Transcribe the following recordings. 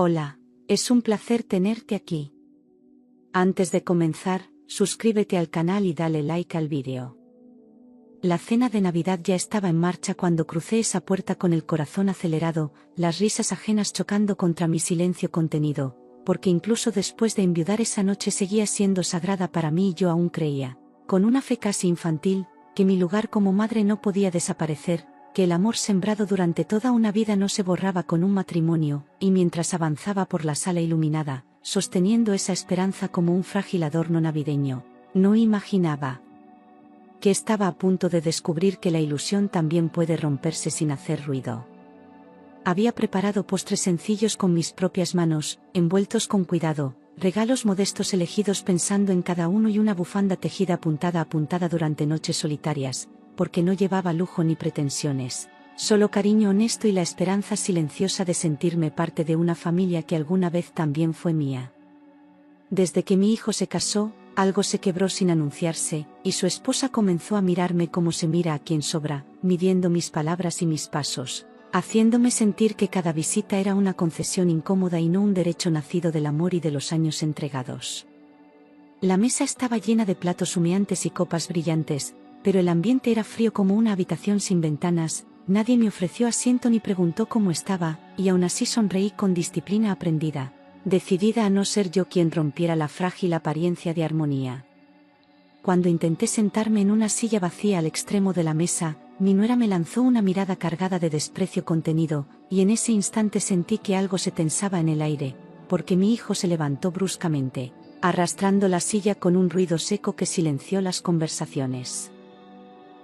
Hola, es un placer tenerte aquí. Antes de comenzar, suscríbete al canal y dale like al vídeo. La cena de Navidad ya estaba en marcha cuando crucé esa puerta con el corazón acelerado, las risas ajenas chocando contra mi silencio contenido, porque incluso después de enviudar esa noche seguía siendo sagrada para mí y yo aún creía, con una fe casi infantil, que mi lugar como madre no podía desaparecer, que el amor sembrado durante toda una vida no se borraba con un matrimonio, y mientras avanzaba por la sala iluminada, sosteniendo esa esperanza como un frágil adorno navideño, no imaginaba que estaba a punto de descubrir que la ilusión también puede romperse sin hacer ruido. Había preparado postres sencillos con mis propias manos, envueltos con cuidado, regalos modestos elegidos pensando en cada uno y una bufanda tejida puntada a puntada durante noches solitarias, porque no llevaba lujo ni pretensiones, solo cariño honesto y la esperanza silenciosa de sentirme parte de una familia que alguna vez también fue mía. Desde que mi hijo se casó, algo se quebró sin anunciarse, y su esposa comenzó a mirarme como se mira a quien sobra, midiendo mis palabras y mis pasos, haciéndome sentir que cada visita era una concesión incómoda y no un derecho nacido del amor y de los años entregados. La mesa estaba llena de platos humeantes y copas brillantes, pero el ambiente era frío como una habitación sin ventanas, nadie me ofreció asiento ni preguntó cómo estaba, y aún así sonreí con disciplina aprendida, decidida a no ser yo quien rompiera la frágil apariencia de armonía. Cuando intenté sentarme en una silla vacía al extremo de la mesa, mi nuera me lanzó una mirada cargada de desprecio contenido, y en ese instante sentí que algo se tensaba en el aire, porque mi hijo se levantó bruscamente, arrastrando la silla con un ruido seco que silenció las conversaciones.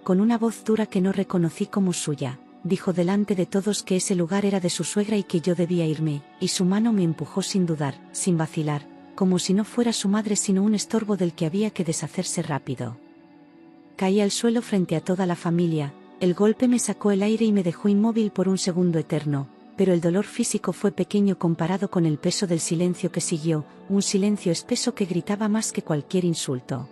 Con una voz dura que no reconocí como suya, dijo delante de todos que ese lugar era de su suegra y que yo debía irme, y su mano me empujó sin dudar, sin vacilar, como si no fuera su madre sino un estorbo del que había que deshacerse rápido. Caí al suelo frente a toda la familia, el golpe me sacó el aire y me dejó inmóvil por un segundo eterno, pero el dolor físico fue pequeño comparado con el peso del silencio que siguió, un silencio espeso que gritaba más que cualquier insulto.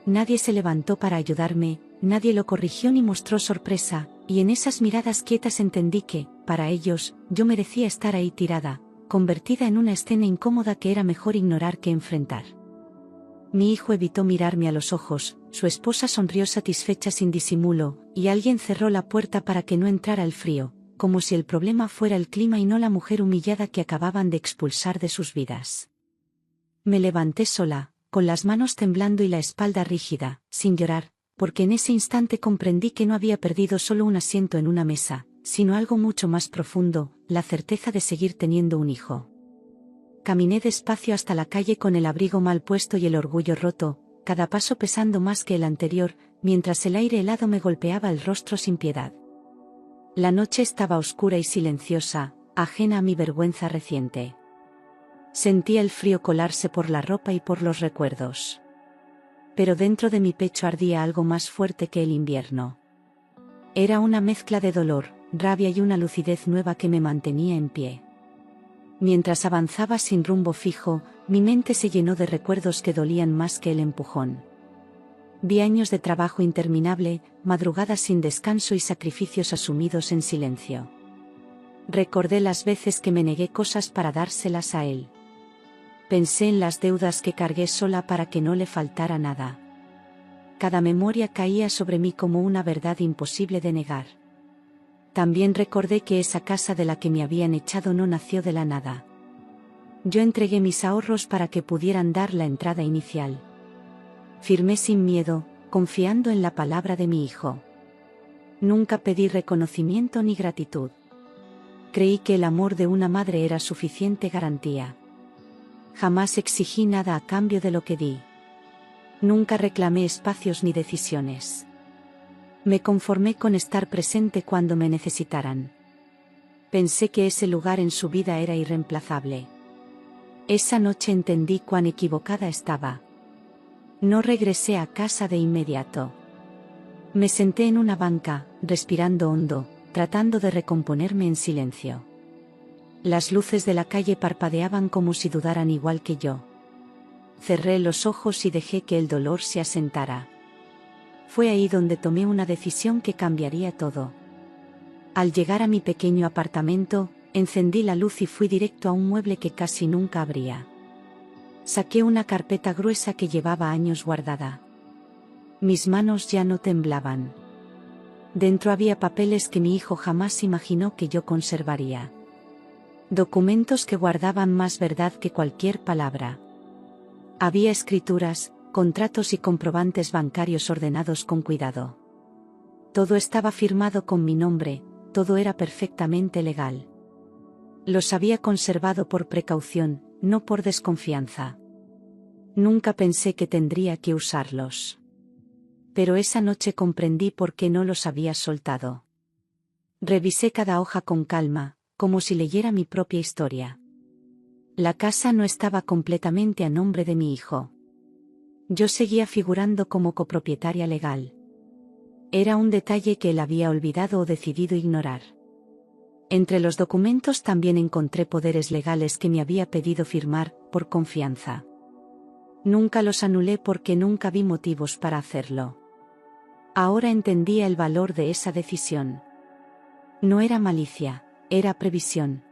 Nadie se levantó para ayudarme, nadie lo corrigió ni mostró sorpresa, y en esas miradas quietas entendí que, para ellos, yo merecía estar ahí tirada, convertida en una escena incómoda que era mejor ignorar que enfrentar. Mi hijo evitó mirarme a los ojos, su esposa sonrió satisfecha sin disimulo, y alguien cerró la puerta para que no entrara el frío, como si el problema fuera el clima y no la mujer humillada que acababan de expulsar de sus vidas. Me levanté sola, con las manos temblando y la espalda rígida, sin llorar, porque en ese instante comprendí que no había perdido solo un asiento en una mesa, sino algo mucho más profundo, la certeza de seguir teniendo un hijo. Caminé despacio hasta la calle con el abrigo mal puesto y el orgullo roto, cada paso pesando más que el anterior, mientras el aire helado me golpeaba el rostro sin piedad. La noche estaba oscura y silenciosa, ajena a mi vergüenza reciente. Sentía el frío colarse por la ropa y por los recuerdos. Pero dentro de mi pecho ardía algo más fuerte que el invierno. Era una mezcla de dolor, rabia y una lucidez nueva que me mantenía en pie. Mientras avanzaba sin rumbo fijo, mi mente se llenó de recuerdos que dolían más que el empujón. Vi años de trabajo interminable, madrugadas sin descanso y sacrificios asumidos en silencio. Recordé las veces que me negué cosas para dárselas a él. Pensé en las deudas que cargué sola para que no le faltara nada. Cada memoria caía sobre mí como una verdad imposible de negar. También recordé que esa casa de la que me habían echado no nació de la nada. Yo entregué mis ahorros para que pudieran dar la entrada inicial. Firmé sin miedo, confiando en la palabra de mi hijo. Nunca pedí reconocimiento ni gratitud. Creí que el amor de una madre era suficiente garantía. Jamás exigí nada a cambio de lo que di. Nunca reclamé espacios ni decisiones. Me conformé con estar presente cuando me necesitaran. Pensé que ese lugar en su vida era irreemplazable. Esa noche entendí cuán equivocada estaba. No regresé a casa de inmediato. Me senté en una banca, respirando hondo, tratando de recomponerme en silencio. Las luces de la calle parpadeaban como si dudaran igual que yo. Cerré los ojos y dejé que el dolor se asentara. Fue ahí donde tomé una decisión que cambiaría todo. Al llegar a mi pequeño apartamento, Encendí la luz y fui directo a un mueble que casi nunca abría. Saqué una carpeta gruesa que llevaba años guardada. Mis manos ya no temblaban. Dentro había papeles que mi hijo jamás imaginó que yo conservaría. Documentos que guardaban más verdad que cualquier palabra. Había escrituras, contratos y comprobantes bancarios ordenados con cuidado. Todo estaba firmado con mi nombre, todo era perfectamente legal. Los había conservado por precaución, no por desconfianza. Nunca pensé que tendría que usarlos. Pero esa noche comprendí por qué no los había soltado. Revisé cada hoja con calma, como si leyera mi propia historia. La casa no estaba completamente a nombre de mi hijo. Yo seguía figurando como copropietaria legal. Era un detalle que él había olvidado o decidido ignorar. Entre los documentos también encontré poderes legales que me había pedido firmar, por confianza. Nunca los anulé porque nunca vi motivos para hacerlo. Ahora entendía el valor de esa decisión. No era malicia, era previsión.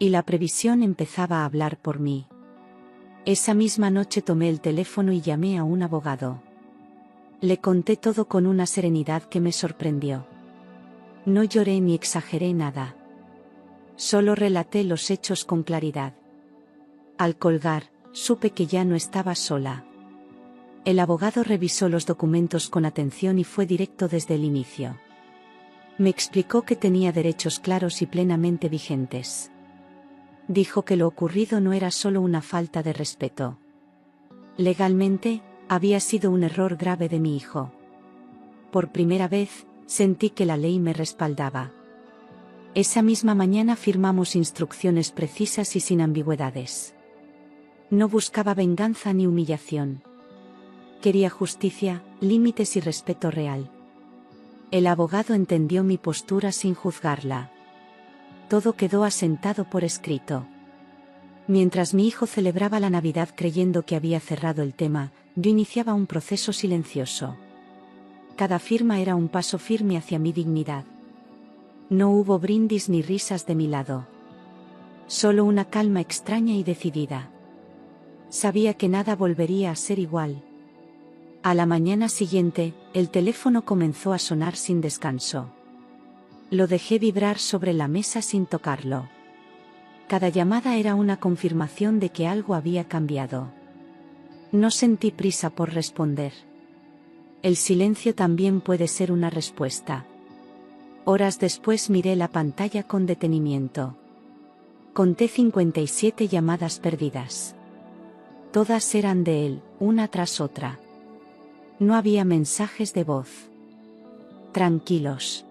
Y la previsión empezaba a hablar por mí. Esa misma noche tomé el teléfono y llamé a un abogado. Le conté todo con una serenidad que me sorprendió. No lloré ni exageré nada. Solo relaté los hechos con claridad. Al colgar, supe que ya no estaba sola. El abogado revisó los documentos con atención y fue directo desde el inicio. Me explicó que tenía derechos claros y plenamente vigentes. Dijo que lo ocurrido no era solo una falta de respeto. Legalmente, había sido un error grave de mi hijo. Por primera vez, sentí que la ley me respaldaba. Esa misma mañana firmamos instrucciones precisas y sin ambigüedades. No buscaba venganza ni humillación. Quería justicia, límites y respeto real. El abogado entendió mi postura sin juzgarla. Todo quedó asentado por escrito. Mientras mi hijo celebraba la Navidad creyendo que había cerrado el tema, yo iniciaba un proceso silencioso. Cada firma era un paso firme hacia mi dignidad. No hubo brindis ni risas de mi lado. Solo una calma extraña y decidida. Sabía que nada volvería a ser igual. A la mañana siguiente, el teléfono comenzó a sonar sin descanso. Lo dejé vibrar sobre la mesa sin tocarlo. Cada llamada era una confirmación de que algo había cambiado. No sentí prisa por responder. El silencio también puede ser una respuesta. Horas después miré la pantalla con detenimiento. Conté 57 llamadas perdidas. Todas eran de él, una tras otra. No había mensajes de voz. Tranquilos.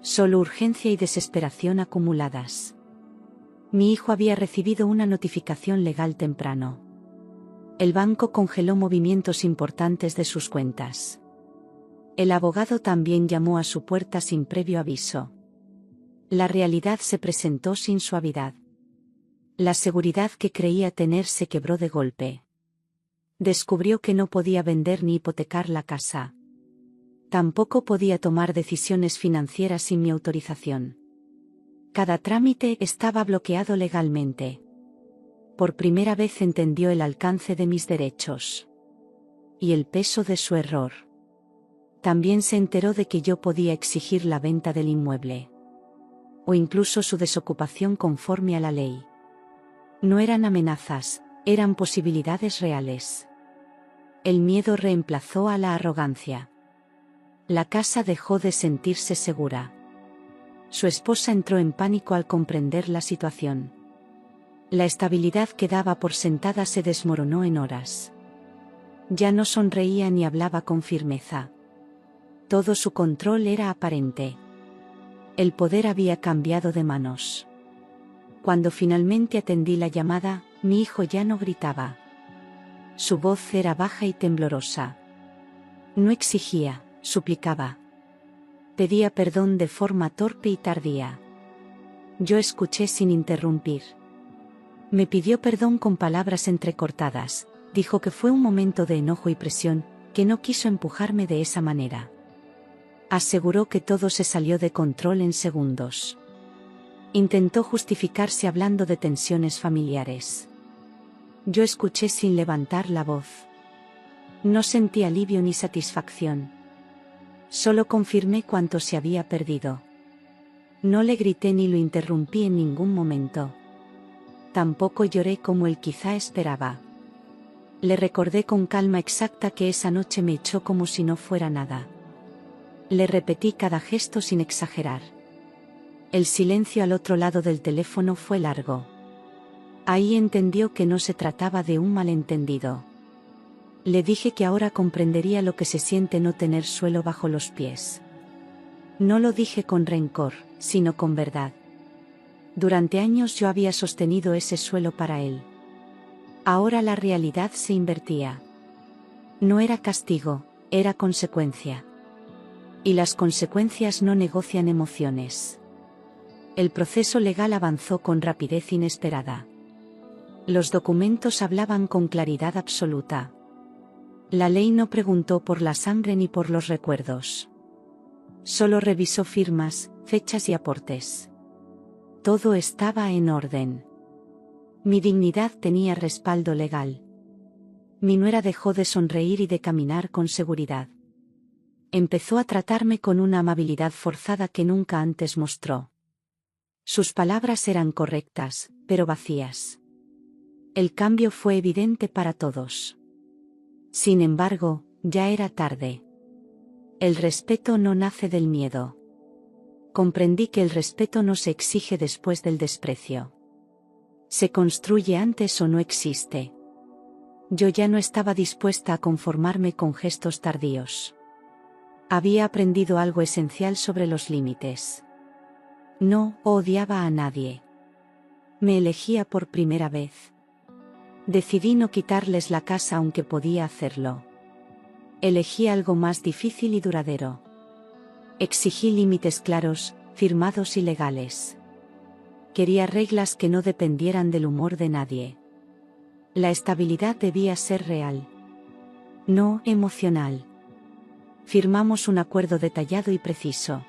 Solo urgencia y desesperación acumuladas. Mi hijo había recibido una notificación legal temprano. El banco congeló movimientos importantes de sus cuentas. El abogado también llamó a su puerta sin previo aviso. La realidad se presentó sin suavidad. La seguridad que creía tener se quebró de golpe. Descubrió que no podía vender ni hipotecar la casa. Tampoco podía tomar decisiones financieras sin mi autorización. Cada trámite estaba bloqueado legalmente. Por primera vez entendió el alcance de mis derechos. Y el peso de su error. También se enteró de que yo podía exigir la venta del inmueble. O incluso su desocupación conforme a la ley. No eran amenazas, eran posibilidades reales. El miedo reemplazó a la arrogancia. La casa dejó de sentirse segura. Su esposa entró en pánico al comprender la situación. La estabilidad que daba por sentada se desmoronó en horas. Ya no sonreía ni hablaba con firmeza. Todo su control era aparente. El poder había cambiado de manos. Cuando finalmente atendí la llamada, mi hijo ya no gritaba. Su voz era baja y temblorosa. No exigía, suplicaba. Pedía perdón de forma torpe y tardía. Yo escuché sin interrumpir. Me pidió perdón con palabras entrecortadas, dijo que fue un momento de enojo y presión, que no quiso empujarme de esa manera. Aseguró que todo se salió de control en segundos. Intentó justificarse hablando de tensiones familiares. Yo escuché sin levantar la voz. No sentí alivio ni satisfacción. Solo confirmé cuánto se había perdido. No le grité ni lo interrumpí en ningún momento. Tampoco lloré como él quizá esperaba. Le recordé con calma exacta que esa noche me echó como si no fuera nada. Le repetí cada gesto sin exagerar. El silencio al otro lado del teléfono fue largo. Ahí entendió que no se trataba de un malentendido. Le dije que ahora comprendería lo que se siente no tener suelo bajo los pies. No lo dije con rencor, sino con verdad. Durante años yo había sostenido ese suelo para él. Ahora la realidad se invertía. No era castigo, era consecuencia. Y las consecuencias no negocian emociones. El proceso legal avanzó con rapidez inesperada. Los documentos hablaban con claridad absoluta. La ley no preguntó por la sangre ni por los recuerdos. Solo revisó firmas, fechas y aportes. Todo estaba en orden. Mi dignidad tenía respaldo legal. Mi nuera dejó de sonreír y de caminar con seguridad. Empezó a tratarme con una amabilidad forzada que nunca antes mostró. Sus palabras eran correctas, pero vacías. El cambio fue evidente para todos. Sin embargo, ya era tarde. El respeto no nace del miedo. Comprendí que el respeto no se exige después del desprecio. Se construye antes o no existe. Yo ya no estaba dispuesta a conformarme con gestos tardíos. Había aprendido algo esencial sobre los límites. No odiaba a nadie. Me elegía por primera vez. Decidí no quitarles la casa aunque podía hacerlo. Elegí algo más difícil y duradero. Exigí límites claros, firmados y legales. Quería reglas que no dependieran del humor de nadie. La estabilidad debía ser real. No emocional. Firmamos un acuerdo detallado y preciso.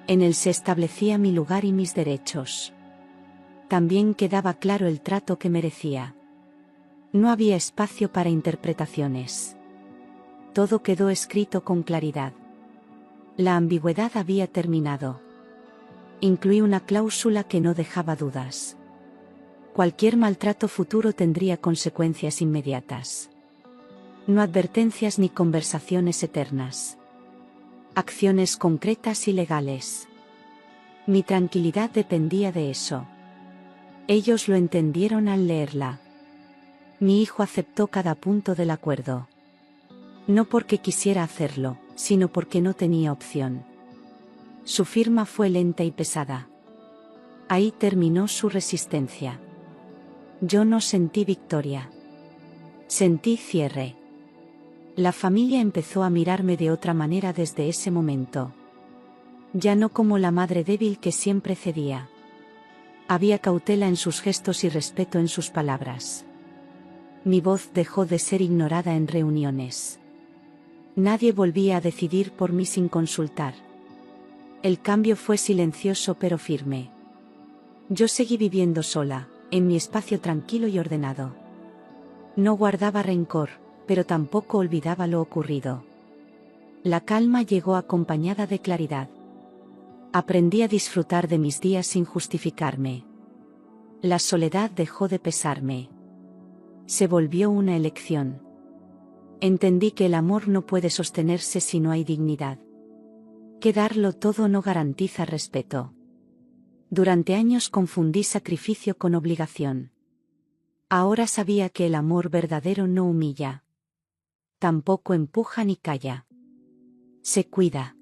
En él se establecía mi lugar y mis derechos. También quedaba claro el trato que merecía. No había espacio para interpretaciones. Todo quedó escrito con claridad. La ambigüedad había terminado. Incluí una cláusula que no dejaba dudas. Cualquier maltrato futuro tendría consecuencias inmediatas. No advertencias ni conversaciones eternas. Acciones concretas y legales. Mi tranquilidad dependía de eso. Ellos lo entendieron al leerla. Mi hijo aceptó cada punto del acuerdo. No porque quisiera hacerlo, sino porque no tenía opción. Su firma fue lenta y pesada. Ahí terminó su resistencia. Yo no sentí victoria. Sentí cierre. La familia empezó a mirarme de otra manera desde ese momento. Ya no como la madre débil que siempre cedía. Había cautela en sus gestos y respeto en sus palabras. Mi voz dejó de ser ignorada en reuniones. Nadie volvía a decidir por mí sin consultar. El cambio fue silencioso pero firme. Yo seguí viviendo sola, en mi espacio tranquilo y ordenado. No guardaba rencor, pero tampoco olvidaba lo ocurrido. La calma llegó acompañada de claridad. Aprendí a disfrutar de mis días sin justificarme. La soledad dejó de pesarme. Se volvió una elección. Entendí que el amor no puede sostenerse si no hay dignidad. Que darlo todo no garantiza respeto. Durante años confundí sacrificio con obligación. Ahora sabía que el amor verdadero no humilla. Tampoco empuja ni calla. Se cuida.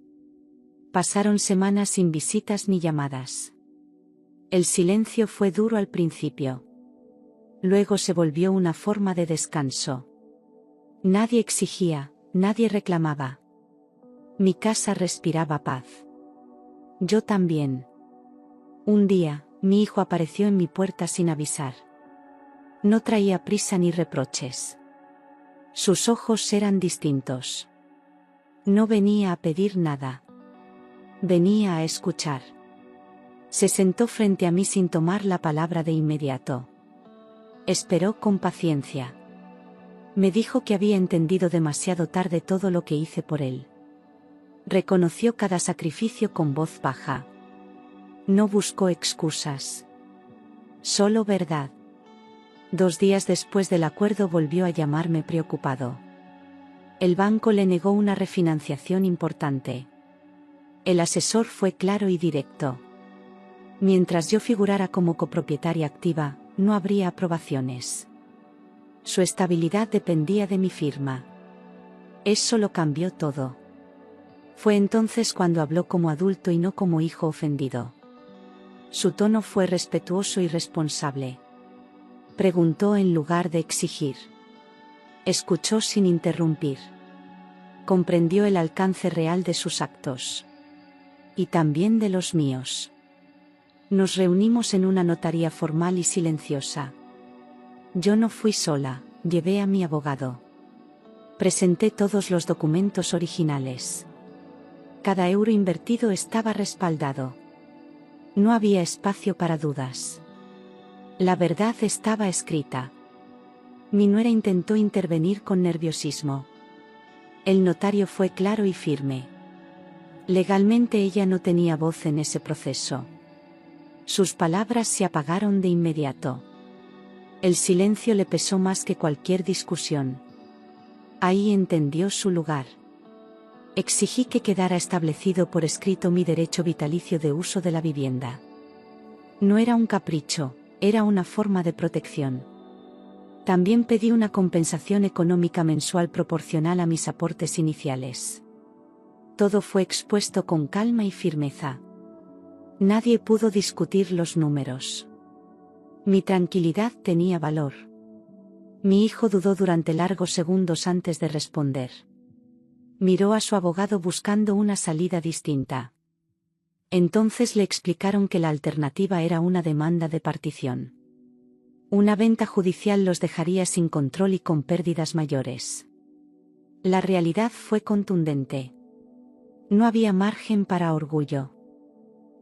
Pasaron semanas sin visitas ni llamadas. El silencio fue duro al principio. Luego se volvió una forma de descanso. Nadie exigía, nadie reclamaba. Mi casa respiraba paz. Yo también. Un día, mi hijo apareció en mi puerta sin avisar. No traía prisa ni reproches. Sus ojos eran distintos. No venía a pedir nada. Venía a escuchar. Se sentó frente a mí sin tomar la palabra de inmediato. Esperó con paciencia. Me dijo que había entendido demasiado tarde todo lo que hice por él. Reconoció cada sacrificio con voz baja. No buscó excusas. Solo verdad. 2 días después del acuerdo volvió a llamarme preocupado. El banco le negó una refinanciación importante. El asesor fue claro y directo. Mientras yo figurara como copropietaria activa, no habría aprobaciones. Su estabilidad dependía de mi firma. Eso lo cambió todo. Fue entonces cuando habló como adulto y no como hijo ofendido. Su tono fue respetuoso y responsable. Preguntó en lugar de exigir. Escuchó sin interrumpir. Comprendió el alcance real de sus actos. Y también de los míos. Nos reunimos en una notaría formal y silenciosa. Yo no fui sola, llevé a mi abogado. Presenté todos los documentos originales. Cada euro invertido estaba respaldado. No había espacio para dudas. La verdad estaba escrita. Mi nuera intentó intervenir con nerviosismo. El notario fue claro y firme. Legalmente ella no tenía voz en ese proceso. Sus palabras se apagaron de inmediato. El silencio le pesó más que cualquier discusión. Ahí entendió su lugar. Exigí que quedara establecido por escrito mi derecho vitalicio de uso de la vivienda. No era un capricho, era una forma de protección. También pedí una compensación económica mensual proporcional a mis aportes iniciales. Todo fue expuesto con calma y firmeza. Nadie pudo discutir los números. Mi tranquilidad tenía valor. Mi hijo dudó durante largos segundos antes de responder. Miró a su abogado buscando una salida distinta. Entonces le explicaron que la alternativa era una demanda de partición. Una venta judicial los dejaría sin control y con pérdidas mayores. La realidad fue contundente. No había margen para orgullo.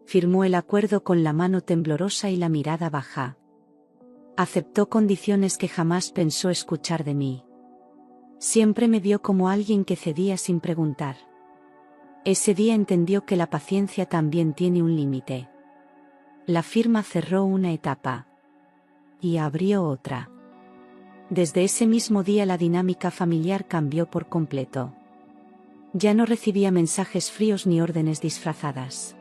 Firmó el acuerdo con la mano temblorosa y la mirada baja. Aceptó condiciones que jamás pensó escuchar de mí. Siempre me vio como alguien que cedía sin preguntar. Ese día entendió que la paciencia también tiene un límite. La firma cerró una etapa. Y abrió otra. Desde ese mismo día la dinámica familiar cambió por completo. Ya no recibía mensajes fríos ni órdenes disfrazadas.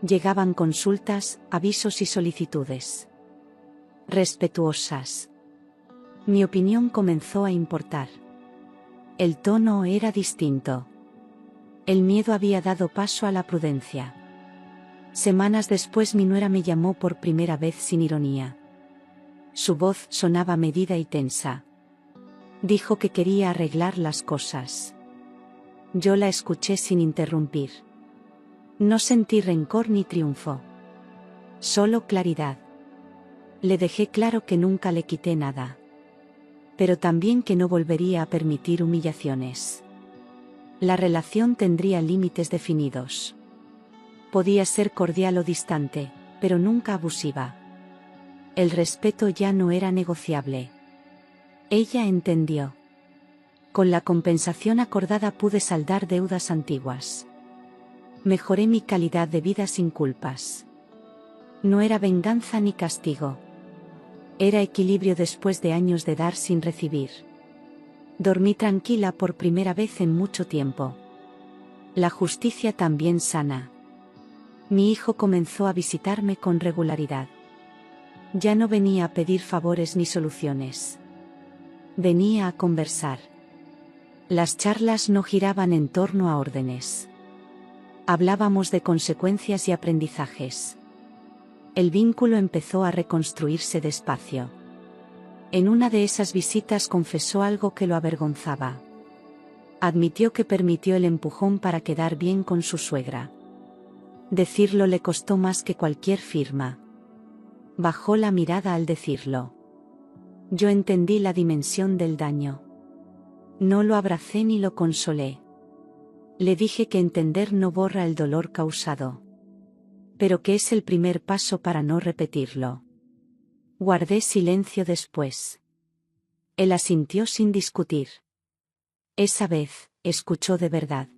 Llegaban consultas, avisos y solicitudes. Respetuosas. Mi opinión comenzó a importar. El tono era distinto. El miedo había dado paso a la prudencia. Semanas después mi nuera me llamó por primera vez sin ironía. Su voz sonaba medida y tensa. Dijo que quería arreglar las cosas. Yo la escuché sin interrumpir. No sentí rencor ni triunfo. Solo claridad. Le dejé claro que nunca le quité nada. Pero también que no volvería a permitir humillaciones. La relación tendría límites definidos. Podía ser cordial o distante, pero nunca abusiva. El respeto ya no era negociable. Ella entendió. Con la compensación acordada pude saldar deudas antiguas. Mejoré mi calidad de vida sin culpas. No era venganza ni castigo. Era equilibrio después de años de dar sin recibir. Dormí tranquila por primera vez en mucho tiempo. La justicia también sana. Mi hijo comenzó a visitarme con regularidad. Ya no venía a pedir favores ni soluciones. Venía a conversar. Las charlas no giraban en torno a órdenes. Hablábamos de consecuencias y aprendizajes. El vínculo empezó a reconstruirse despacio. En una de esas visitas confesó algo que lo avergonzaba. Admitió que permitió el empujón para quedar bien con su suegra. Decirlo le costó más que cualquier firma. Bajó la mirada al decirlo. Yo entendí la dimensión del daño. No lo abracé ni lo consolé. Le dije que entender no borra el dolor causado. pero que es el primer paso para no repetirlo. Guardé silencio después. Él asintió sin discutir. Esa vez, escuchó de verdad.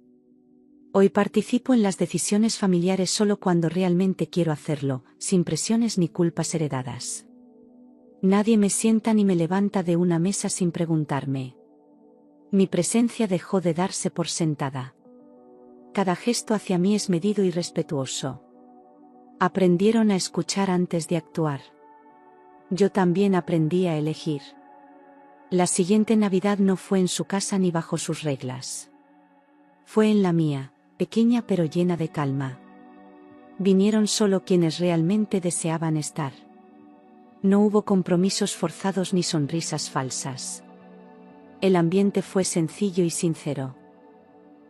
Hoy participo en las decisiones familiares solo cuando realmente quiero hacerlo, sin presiones ni culpas heredadas. Nadie me sienta ni me levanta de una mesa sin preguntarme. Mi presencia dejó de darse por sentada. Cada gesto hacia mí es medido y respetuoso. Aprendieron a escuchar antes de actuar. Yo también aprendí a elegir. La siguiente Navidad no fue en su casa ni bajo sus reglas. Fue en la mía, pequeña pero llena de calma. Vinieron solo quienes realmente deseaban estar. No hubo compromisos forzados ni sonrisas falsas. El ambiente fue sencillo y sincero.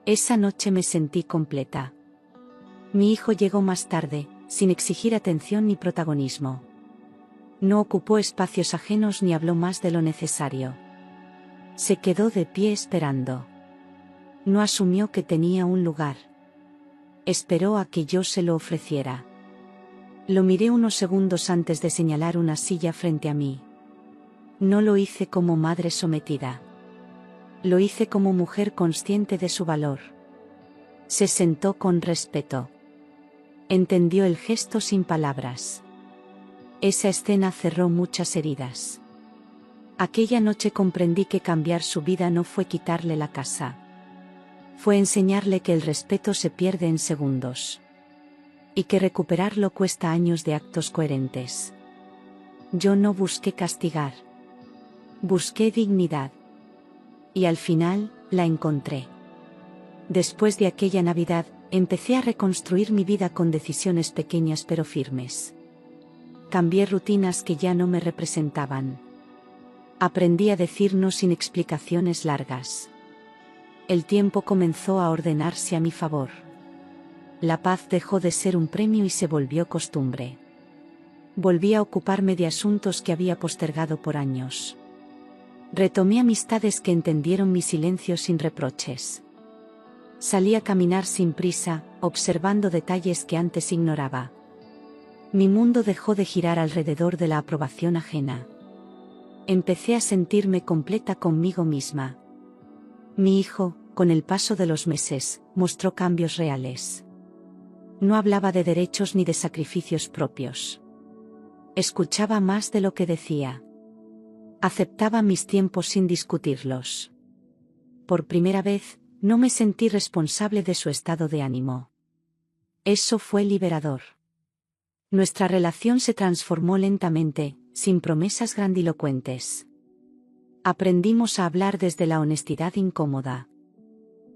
Esa noche me sentí completa. Mi hijo llegó más tarde, sin exigir atención ni protagonismo. No ocupó espacios ajenos ni habló más de lo necesario. Se quedó de pie esperando. No asumió que tenía un lugar. Esperó a que yo se lo ofreciera. Lo miré unos segundos antes de señalar una silla frente a mí. No lo hice como madre sometida. Lo hice como mujer consciente de su valor. Se sentó con respeto. Entendió el gesto sin palabras. Esa escena cerró muchas heridas. Aquella noche comprendí que cambiar su vida no fue quitarle la casa. Fue enseñarle que el respeto se pierde en segundos. Y que recuperarlo cuesta años de actos coherentes. Yo no busqué castigar. Busqué dignidad. Y al final, la encontré. Después de aquella Navidad, empecé a reconstruir mi vida con decisiones pequeñas pero firmes. Cambié rutinas que ya no me representaban. Aprendí a decir no sin explicaciones largas. El tiempo comenzó a ordenarse a mi favor. La paz dejó de ser un premio y se volvió costumbre. Volví a ocuparme de asuntos que había postergado por años. Retomé amistades que entendieron mi silencio sin reproches. Salí a caminar sin prisa, observando detalles que antes ignoraba. Mi mundo dejó de girar alrededor de la aprobación ajena. Empecé a sentirme completa conmigo misma. Mi hijo, con el paso de los meses, mostró cambios reales. No hablaba de derechos ni de sacrificios propios. Escuchaba más de lo que decía. Aceptaba mis tiempos sin discutirlos. Por primera vez, no me sentí responsable de su estado de ánimo. Eso fue liberador. Nuestra relación se transformó lentamente, sin promesas grandilocuentes. Aprendimos a hablar desde la honestidad incómoda.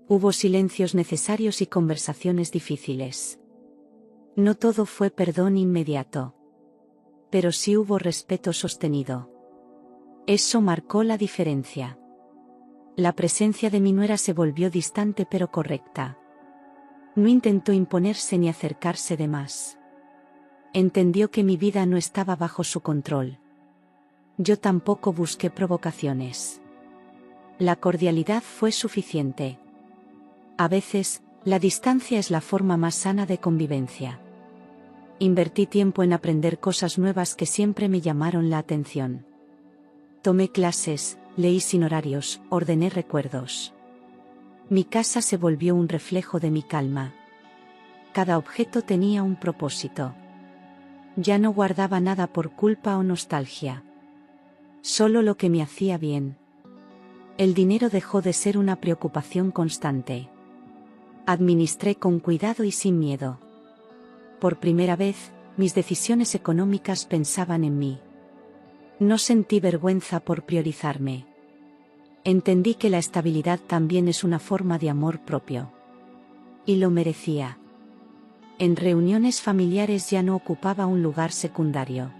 Hubo silencios necesarios y conversaciones difíciles. No todo fue perdón inmediato. Pero sí hubo respeto sostenido. Eso marcó la diferencia. La presencia de mi nuera se volvió distante pero correcta. No intentó imponerse ni acercarse de más. Entendió que mi vida no estaba bajo su control. Yo tampoco busqué provocaciones. La cordialidad fue suficiente. A veces, la distancia es la forma más sana de convivencia. Invertí tiempo en aprender cosas nuevas que siempre me llamaron la atención. Tomé clases, leí sin horarios, ordené recuerdos. Mi casa se volvió un reflejo de mi calma. Cada objeto tenía un propósito. Ya no guardaba nada por culpa o nostalgia. Solo lo que me hacía bien. El dinero dejó de ser una preocupación constante. Administré con cuidado y sin miedo. Por primera vez, mis decisiones económicas pensaban en mí. No sentí vergüenza por priorizarme. Entendí que la estabilidad también es una forma de amor propio. Y lo merecía. En reuniones familiares ya no ocupaba un lugar secundario.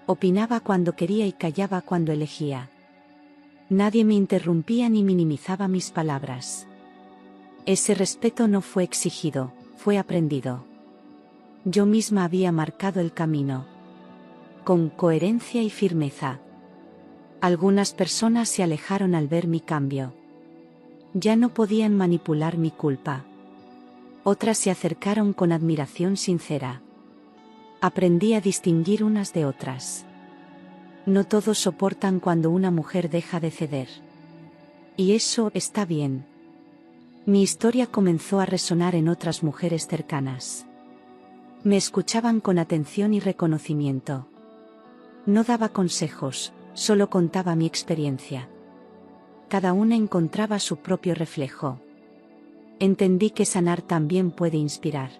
Opinaba cuando quería y callaba cuando elegía. Nadie me interrumpía ni minimizaba mis palabras. Ese respeto no fue exigido, fue aprendido. Yo misma había marcado el camino. Con coherencia y firmeza. Algunas personas se alejaron al ver mi cambio. Ya no podían manipular mi culpa. Otras se acercaron con admiración sincera. Aprendí a distinguir unas de otras. No todos soportan cuando una mujer deja de ceder. Y eso está bien. Mi historia comenzó a resonar en otras mujeres cercanas. Me escuchaban con atención y reconocimiento. No daba consejos, solo contaba mi experiencia. Cada una encontraba su propio reflejo. Entendí que sanar también puede inspirar.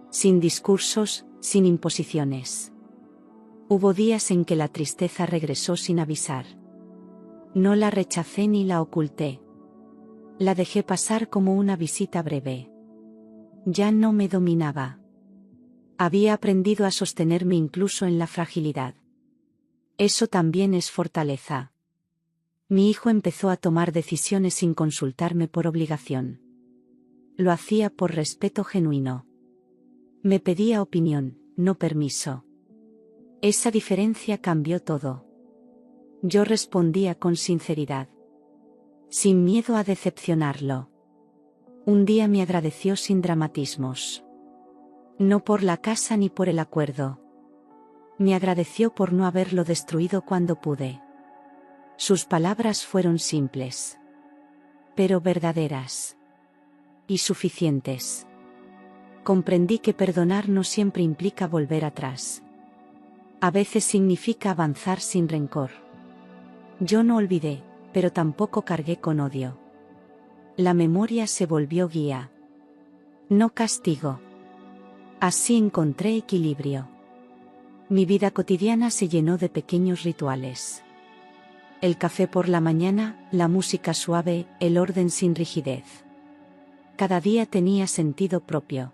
Sin discursos, sin imposiciones. Hubo días en que la tristeza regresó sin avisar. No la rechacé ni la oculté. La dejé pasar como una visita breve. Ya no me dominaba. Había aprendido a sostenerme incluso en la fragilidad. Eso también es fortaleza. Mi hijo empezó a tomar decisiones sin consultarme por obligación. Lo hacía por respeto genuino. Me pedía opinión, no permiso. Esa diferencia cambió todo. Yo respondía con sinceridad. Sin miedo a decepcionarlo. Un día me agradeció sin dramatismos. No por la casa ni por el acuerdo. Me agradeció por no haberlo destruido cuando pude. Sus palabras fueron simples. Pero verdaderas. Y suficientes. Comprendí que perdonar no siempre implica volver atrás. A veces significa avanzar sin rencor. Yo no olvidé, pero tampoco cargué con odio. La memoria se volvió guía. No castigo. Así encontré equilibrio. Mi vida cotidiana se llenó de pequeños rituales. El café por la mañana, la música suave, el orden sin rigidez. Cada día tenía sentido propio.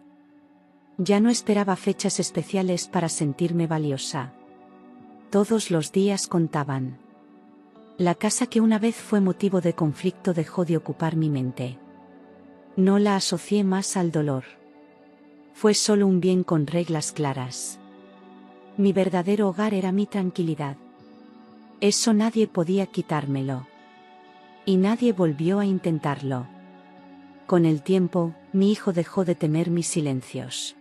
Ya no esperaba fechas especiales para sentirme valiosa. Todos los días contaban. La casa que una vez fue motivo de conflicto dejó de ocupar mi mente. No la asocié más al dolor. Fue solo un bien con reglas claras. Mi verdadero hogar era mi tranquilidad. Eso nadie podía quitármelo. Y nadie volvió a intentarlo. Con el tiempo, mi hijo dejó de temer mis silencios.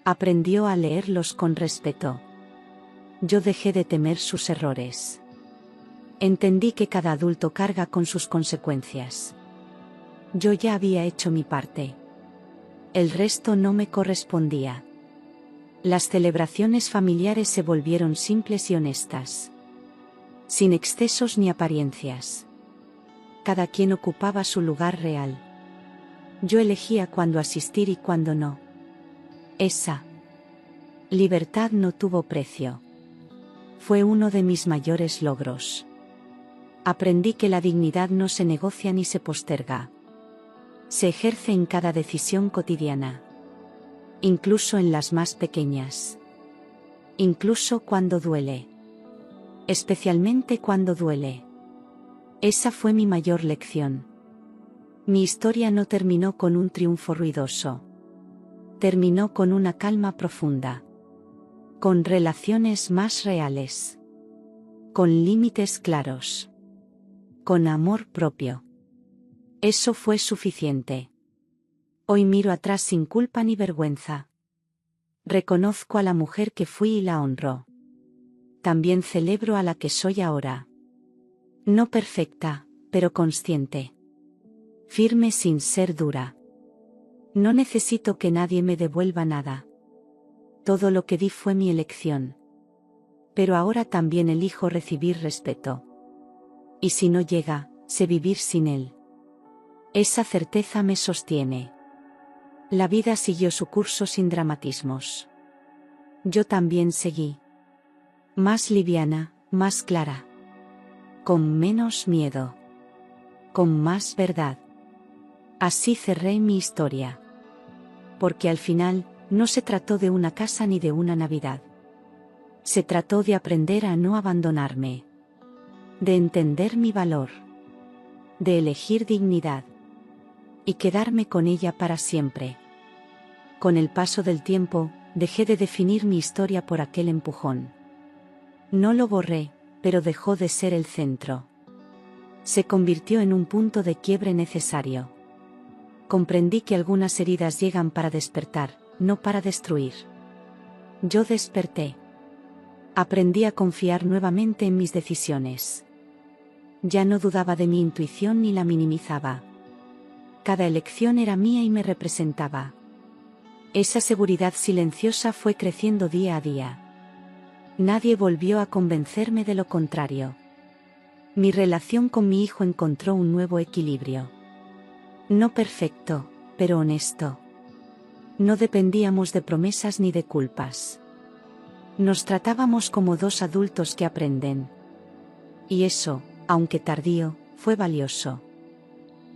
Aprendió a leerlos con respeto. Yo dejé de temer sus errores. Entendí que cada adulto carga con sus consecuencias. Yo ya había hecho mi parte. El resto no me correspondía. Las celebraciones familiares se volvieron simples y honestas. Sin excesos ni apariencias. Cada quien ocupaba su lugar real. Yo elegía cuándo asistir y cuándo no. Esa libertad no tuvo precio. Fue uno de mis mayores logros. Aprendí que la dignidad no se negocia ni se posterga. Se ejerce en cada decisión cotidiana. Incluso en las más pequeñas. Incluso cuando duele. Especialmente cuando duele. Esa fue mi mayor lección. Mi historia no terminó con un triunfo ruidoso. Terminó con una calma profunda. Con relaciones más reales. Con límites claros. Con amor propio. Eso fue suficiente. Hoy miro atrás sin culpa ni vergüenza. Reconozco a la mujer que fui y la honro. También celebro a la que soy ahora. No perfecta, pero consciente. Firme sin ser dura. No necesito que nadie me devuelva nada. Todo lo que di fue mi elección. Pero ahora también elijo recibir respeto. Y si no llega, sé vivir sin él. Esa certeza me sostiene. La vida siguió su curso sin dramatismos. Yo también seguí. Más liviana, más clara. Con menos miedo. Con más verdad. Así cerré mi historia. Porque al final, no se trató de una casa ni de una Navidad. Se trató de aprender a no abandonarme. De entender mi valor. De elegir dignidad. Y quedarme con ella para siempre. Con el paso del tiempo, dejé de definir mi historia por aquel empujón. No lo borré, pero dejó de ser el centro. Se convirtió en un punto de quiebre necesario. Comprendí que algunas heridas llegan para despertar, no para destruir. Yo desperté. Aprendí a confiar nuevamente en mis decisiones. Ya no dudaba de mi intuición ni la minimizaba. Cada elección era mía y me representaba. Esa seguridad silenciosa fue creciendo día a día. Nadie volvió a convencerme de lo contrario. Mi relación con mi hijo encontró un nuevo equilibrio. No perfecto, pero honesto. No dependíamos de promesas ni de culpas. Nos tratábamos como dos adultos que aprenden. Y eso, aunque tardío, fue valioso.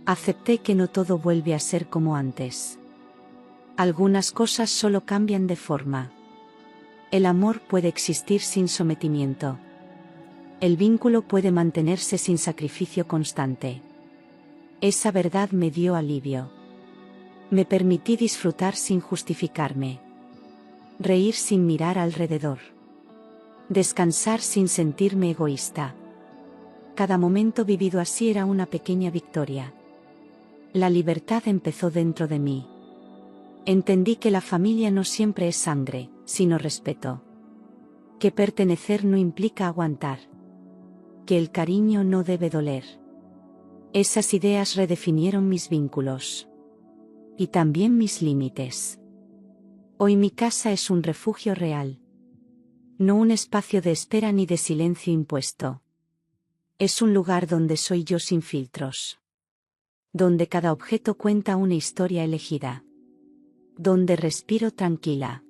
Acepté que no todo vuelve a ser como antes. Algunas cosas solo cambian de forma. El amor puede existir sin sometimiento. El vínculo puede mantenerse sin sacrificio constante. Esa verdad me dio alivio. Me permití disfrutar sin justificarme. Reír sin mirar alrededor. Descansar sin sentirme egoísta. Cada momento vivido así era una pequeña victoria. La libertad empezó dentro de mí. Entendí que la familia no siempre es sangre, sino respeto. Que pertenecer no implica aguantar. Que el cariño no debe doler. Esas ideas redefinieron mis vínculos. Y también mis límites. Hoy mi casa es un refugio real. No un espacio de espera ni de silencio impuesto. Es un lugar donde soy yo sin filtros. Donde cada objeto cuenta una historia elegida. Donde respiro tranquila.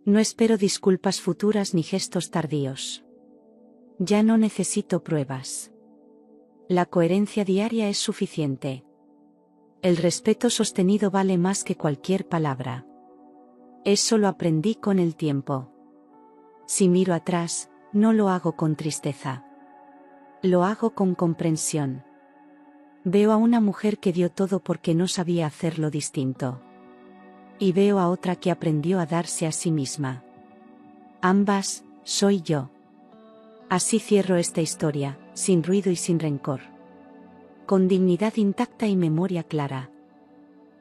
No espero disculpas futuras ni gestos tardíos. Ya no necesito pruebas. La coherencia diaria es suficiente. El respeto sostenido vale más que cualquier palabra. Eso lo aprendí con el tiempo. Si miro atrás, no lo hago con tristeza. Lo hago con comprensión. Veo a una mujer que dio todo porque no sabía hacerlo distinto. Y veo a otra que aprendió a darse a sí misma. Ambas, soy yo. Así cierro esta historia, sin ruido y sin rencor. Con dignidad intacta y memoria clara.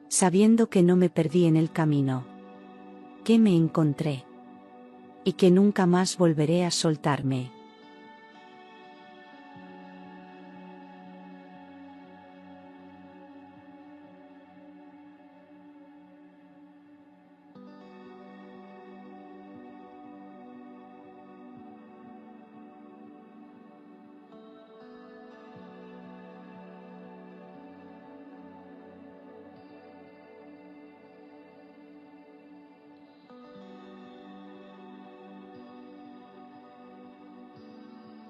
Sabiendo que no me perdí en el camino. Que me encontré. Y que nunca más volveré a soltarme.